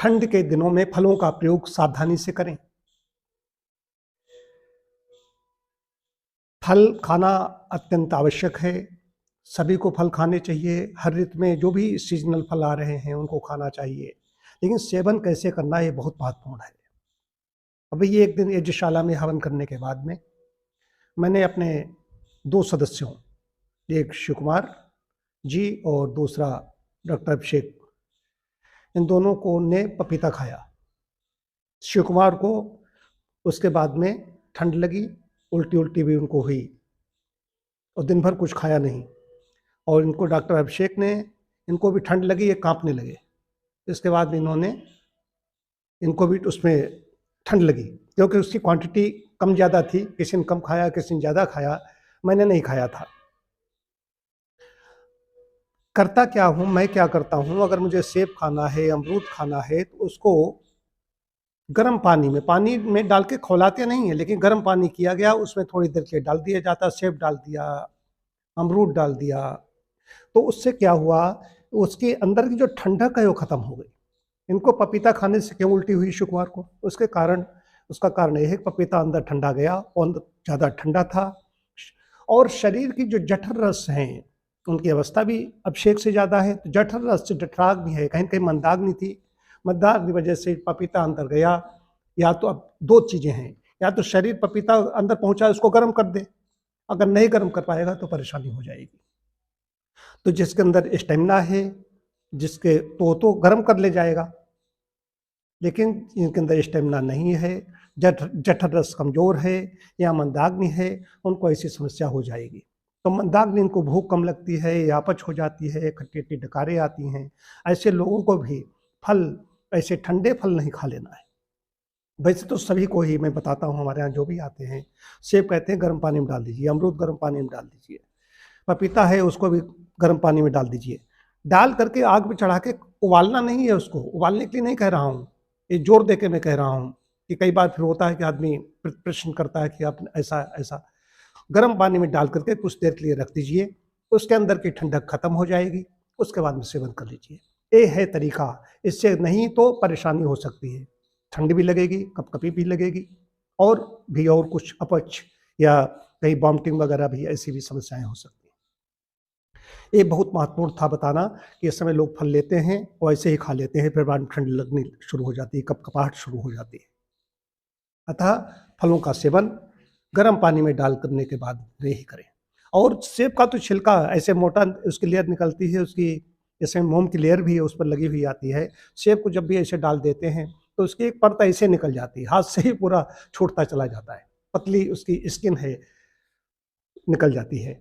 ठंड के दिनों में फलों का प्रयोग सावधानी से करें। फल खाना अत्यंत आवश्यक है। सभी को फल खाने चाहिए। हर ऋतु में जो भी सीजनल फल आ रहे हैं उनको खाना चाहिए, लेकिन सेवन कैसे करना ये बहुत महत्वपूर्ण है। अभी ये एक दिन यज्ञशाला में हवन करने के बाद में मैंने अपने 2 सदस्यों, एक शिव कुमार जी और दूसरा डॉक्टर अभिषेक, इन दोनों को ने पपीता खाया। शिव कुमार को उसके बाद में ठंड लगी, उल्टी भी उनको हुई और दिन भर कुछ खाया नहीं। और इनको डॉक्टर अभिषेक ने, इनको भी ठंड लगी, ये कांपने लगे। इसके बाद इनको भी उसमें ठंड लगी, क्योंकि उसकी क्वांटिटी कम ज़्यादा थी। किसी ने कम खाया, किसी ने ज़्यादा खाया, मैंने नहीं खाया था। करता क्या हूँ, मैं क्या करता हूँ, अगर मुझे सेब खाना है, अमरूद खाना है, तो उसको गर्म पानी में डाल के खौलाते नहीं है, लेकिन गर्म पानी किया गया, उसमें थोड़ी देर के लिए डाल दिया जाता। सेब डाल दिया, अमरूद डाल दिया, तो उससे क्या हुआ, उसके अंदर की जो ठंडक है वो खत्म हो गई। इनको पपीता खाने से क्यों उल्टी हुई शुक्रवार को, उसका कारण यह है कि पपीता अंदर ठंडा गया और ज़्यादा ठंडा था। और शरीर की जो जठर रस हैं उनकी अवस्था भी अभिषेक से ज़्यादा है, तो जठर रस से जठराग्नि है, कहीं कहीं मंदाग्नि थी। मंदाग्नि की वजह से पपीता अंदर गया। या तो अब 2 चीज़ें हैं, या तो शरीर पपीता अंदर पहुंचा उसको गर्म कर दे, अगर नहीं गर्म कर पाएगा तो परेशानी हो जाएगी। तो जिसके अंदर स्टेमिना है, जिसके तो गर्म कर ले जाएगा, लेकिन जिनके अंदर स्टेमिना नहीं है, जठर रस कमजोर है या मंदाग्नि है, उनको ऐसी समस्या हो जाएगी। तो मंदाग्नि, इनको भूख कम लगती है या अपच हो जाती है, खट्टी खट्टी डकारें आती हैं। ऐसे लोगों को भी ऐसे ठंडे फल नहीं खा लेना है। वैसे तो सभी को ही मैं बताता हूँ, हमारे यहाँ जो भी आते हैं, सेब कहते हैं गर्म पानी में डाल दीजिए, अमरूद गर्म पानी में डाल दीजिए, पपीता है उसको भी गर्म पानी में डाल दीजिए। डाल करके आग में चढ़ा के, उबालना नहीं है उसको, उबालने के लिए नहीं कह रहा हूँ, ये जोर दे के मैं कह रहा हूँ कि कई बार फिर होता है कि आदमी प्रश्न करता है कि आप ऐसा गर्म पानी में डाल करके कुछ देर के लिए रख दीजिए, उसके अंदर की ठंडक खत्म हो जाएगी, उसके बाद में सेवन कर लीजिए। ये है तरीका। इससे नहीं तो परेशानी हो सकती है, ठंड भी लगेगी, कपकपी भी लगेगी, और कुछ अपच या कहीं वॉमिटिंग वगैरह भी, ऐसी भी समस्याएं हो सकती हैं। ये बहुत महत्वपूर्ण था बताना कि इस समय लोग फल लेते हैं और ऐसे ही खा लेते हैं, फिर बाद में ठंड लगनी शुरू हो जाती है, कपकपाहट शुरू हो जाती है। अतः फलों का सेवन गर्म पानी में डाल करने के बाद वे ही करें। और सेब का तो छिलका ऐसे मोटा, उसकी लेयर निकलती है, उसकी जैसे मोम की लेयर भी है, उस पर लगी हुई आती है। सेब को जब भी ऐसे डाल देते हैं तो उसकी एक परत ऐसे निकल जाती है, हाथ से ही पूरा छूटता चला जाता है, पतली उसकी स्किन है, निकल जाती है।